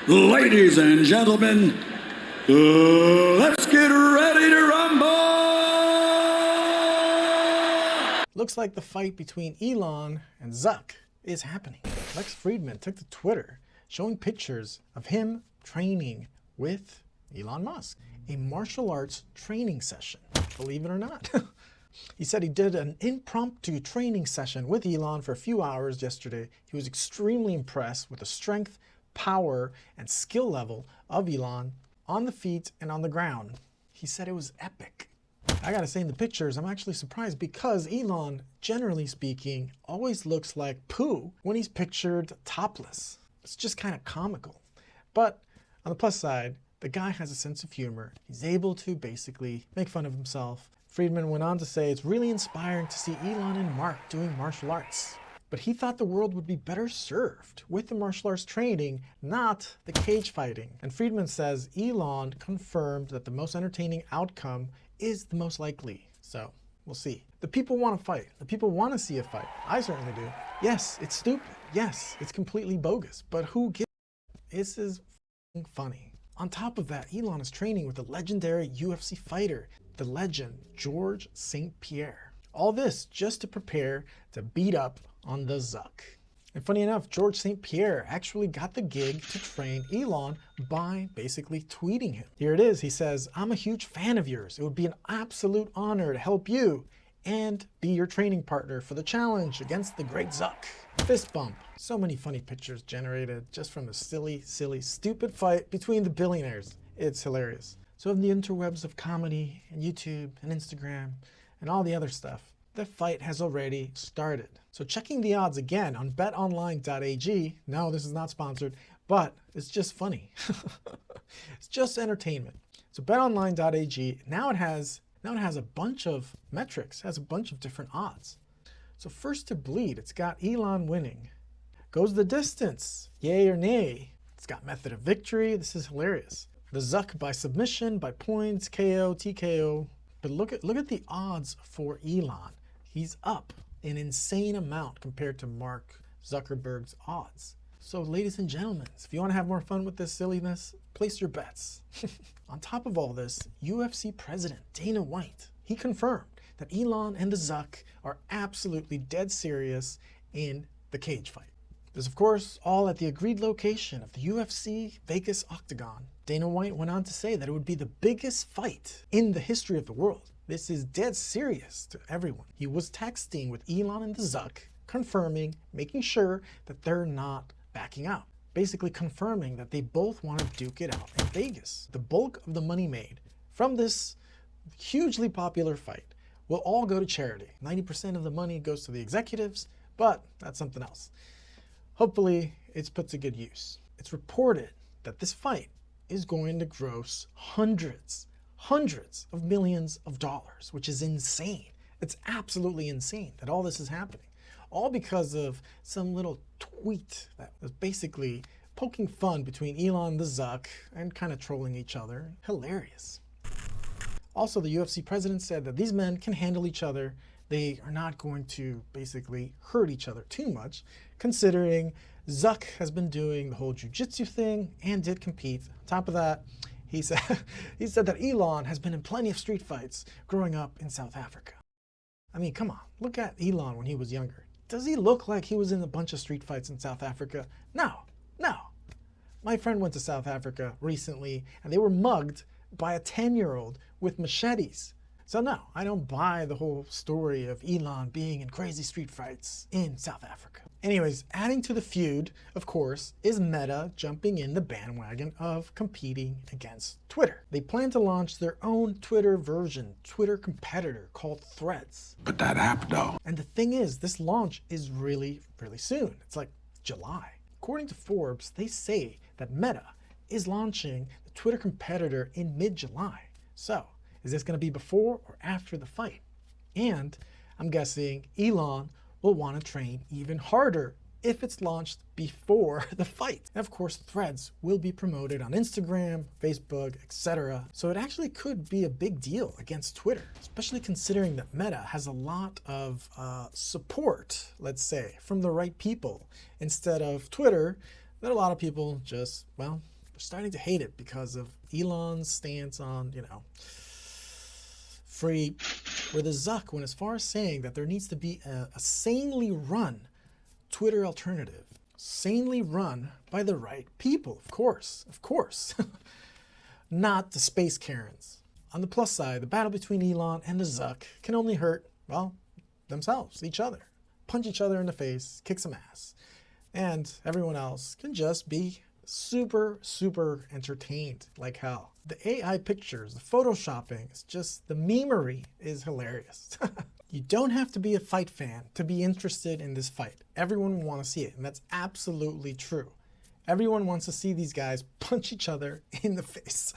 Ladies and gentlemen, let's get ready to rumble! Looks like the fight between Elon and Zuck is happening. Lex Fridman took to Twitter showing pictures of him training with Elon Musk. A martial arts training session, believe it or not. He said he did an impromptu training session with Elon for a few hours yesterday. He was extremely impressed with the strength, power, and skill level of Elon on the feet and on the ground. He said it was epic. I gotta say, in the pictures, I'm actually surprised because Elon, generally speaking, always looks like poo when he's pictured topless. It's just kind of comical. But on the plus side, the guy has a sense of humor. He's able to basically make fun of himself. Fridman went on to say it's really inspiring to see Elon and Mark doing martial arts. But he thought the world would be better served with the martial arts training, not the cage fighting. And Fridman says Elon confirmed that the most entertaining outcome is the most likely. So we'll see. The people want to fight. The people want to see a fight. I certainly do. Yes, it's stupid. Yes, it's completely bogus. But who gives a shit? This is funny. On top of that, Elon is training with a legendary UFC fighter, the legend George St. Pierre. All this just to prepare to beat up on the Zuck. And funny enough, George St. Pierre actually got the gig to train Elon by basically tweeting him. Here it is. He says, "I'm a huge fan of yours. It would be an absolute honor to help you and be your training partner for the challenge against the great Zuck." Fist bump. So many funny pictures generated just from the silly, stupid fight between the billionaires. It's hilarious. So in the interwebs of comedy and YouTube and Instagram and all the other stuff, the fight has already started. So checking the odds again on betonline.ag. No, this is not sponsored, but it's just funny. It's just entertainment. So betonline.ag, now it has a bunch of metrics, has a bunch of different odds. So first to bleed, it's got Elon winning. Goes the distance, yay or nay. It's got method of victory. This is hilarious. The Zuck by submission, by points, KO, TKO. But look at the odds for Elon. He's up an insane amount compared to Mark Zuckerberg's odds. So ladies and gentlemen, if you want to have more fun with this silliness, place your bets. On top of all this, UFC president Dana White, he confirmed that Elon and the Zuck are absolutely dead serious in the cage fight. This, of course, all at the agreed location of the UFC Vegas Octagon. Dana White went on to say that it would be the biggest fight in the history of the world. This is dead serious to everyone. He was texting with Elon and the Zuck, confirming, making sure that they're not backing out. Basically confirming that they both want to duke it out in Vegas. The bulk of the money made from this hugely popular fight will all go to charity. 90% of the money goes to the executives, but that's something else. Hopefully it's put to good use. It's reported that this fight is going to gross hundreds of millions of dollars, which is insane. It's absolutely insane that all this is happening. All because of some little tweet that was basically poking fun between Elon and the Zuck and kind of trolling each other. Hilarious. Also, the UFC president said that these men can handle each other. They are not going to basically hurt each other too much, considering Zuck has been doing the whole jiu-jitsu thing and did compete. On top of that, he said that Elon has been in plenty of street fights growing up in South Africa. I mean, come on, look at Elon when he was younger. Does he look like he was in a bunch of street fights in South Africa? No. My friend went to South Africa recently and they were mugged by a 10-year-old with machetes. So no, I don't buy the whole story of Elon being in crazy street fights in South Africa. Anyways, adding to the feud, of course, is Meta jumping in the bandwagon of competing against Twitter. They plan to launch their own Twitter version, Twitter competitor called Threads. But that app though. And the thing is, this launch is really soon. It's like July. According to Forbes, they say that Meta is launching the Twitter competitor in mid-July. So, is this going to be before or after the fight? And I'm guessing Elon will want to train even harder if it's launched before the fight. And of course, Threads will be promoted on Instagram, Facebook, etc. So it actually could be a big deal against Twitter, especially considering that Meta has a lot of support, let's say, from the right people, instead of Twitter, that a lot of people just, well, They're starting to hate it because of Elon's stance on, free, where the Zuck went as far as saying that there needs to be a sanely run Twitter alternative. Sanely run by the right people, of course. Not the space Karens. On the plus side, the battle between Elon and the Zuck can only hurt, well, themselves, each other. Punch each other in the face, kick some ass. And everyone else can just be super, super entertained like hell. The AI pictures, the photoshopping, it's just, the memery is hilarious. You don't have to be a fight fan to be interested in this fight. Everyone will want to see it, and that's absolutely true. Everyone wants to see these guys punch each other in the face.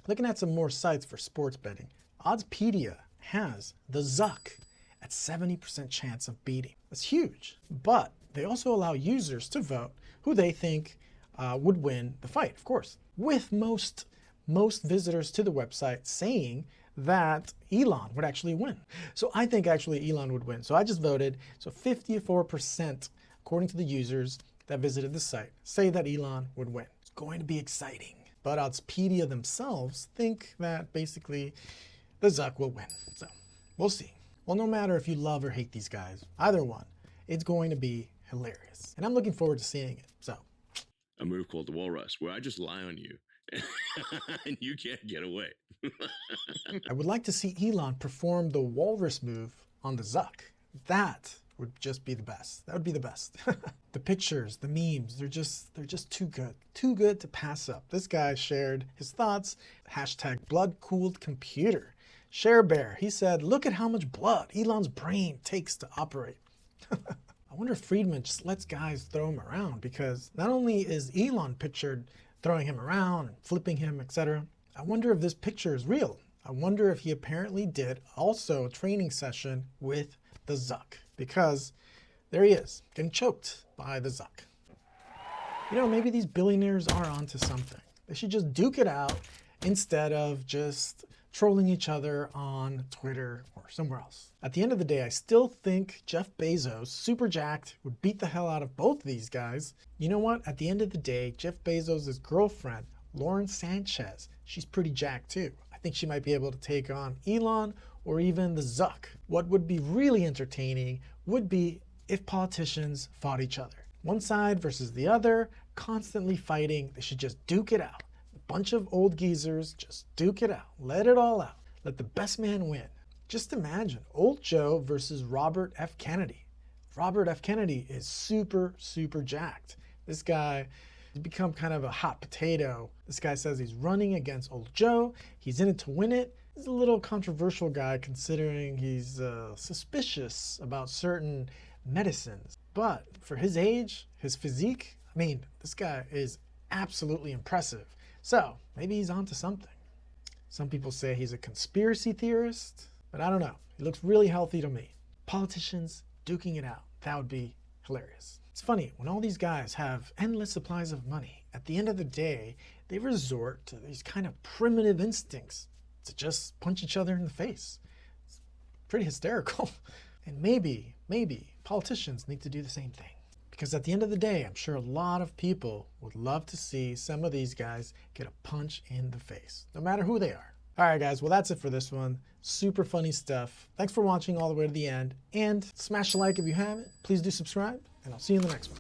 Looking at some more sites for sports betting, Oddspedia has the Zuck at 70% chance of beating. That's huge, but they also allow users to vote who they think would win the fight, of course, with most visitors to the website saying that Elon would actually win. So I think actually Elon would win. So I just voted. So 54%, according to the users that visited the site, say that Elon would win. It's going to be exciting. But Oddspedia themselves think that basically the Zuck will win. So we'll see. Well, no matter if you love or hate these guys, either one, it's going to be hilarious. And I'm looking forward to seeing it. So a move called the Walrus, where I just lie on you and you can't get away. I would like to see Elon perform the Walrus move on the Zuck. That would just be the best. That would be the best. The pictures, the memes, they're just too good. Too good to pass up. This guy shared his thoughts, hashtag blood-cooled computer. Share Bear, he said, look at how much blood Elon's brain takes to operate. I wonder if Friedman just lets guys throw him around, because not only is Elon pictured throwing him around and flipping him, etc. I wonder if this picture is real. I wonder if he apparently did also a training session with the Zuck, because there he is, getting choked by the Zuck. Maybe these billionaires are onto something. They should just duke it out instead of just trolling each other on Twitter or somewhere else. At the end of the day, I still think Jeff Bezos, super jacked, would beat the hell out of both of these guys. You know what? At the end of the day, Jeff Bezos' girlfriend, Lauren Sanchez, she's pretty jacked too. I think she might be able to take on Elon or even the Zuck. What would be really entertaining would be if politicians fought each other. One side versus the other, constantly fighting. They should just duke it out. A bunch of old geezers, just duke it out. Let it all out. Let the best man win. Just imagine old Joe versus Robert F. Kennedy. Robert F. Kennedy is super, super jacked. This guy has become kind of a hot potato. This guy says he's running against old Joe. He's in it to win it. He's a little controversial guy considering he's suspicious about certain medicines. But for his age, his physique, this guy is absolutely impressive. So maybe he's onto something. Some people say he's a conspiracy theorist, but I don't know. He looks really healthy to me. Politicians duking it out. That would be hilarious. It's funny, when all these guys have endless supplies of money, at the end of the day, they resort to these kind of primitive instincts to just punch each other in the face. It's pretty hysterical. And maybe politicians need to do the same thing. Because at the end of the day, I'm sure a lot of people would love to see some of these guys get a punch in the face, no matter who they are. All right, guys, well, that's it for this one. Super funny stuff. Thanks for watching all the way to the end. And smash a like if you haven't. Please do subscribe, and I'll see you in the next one.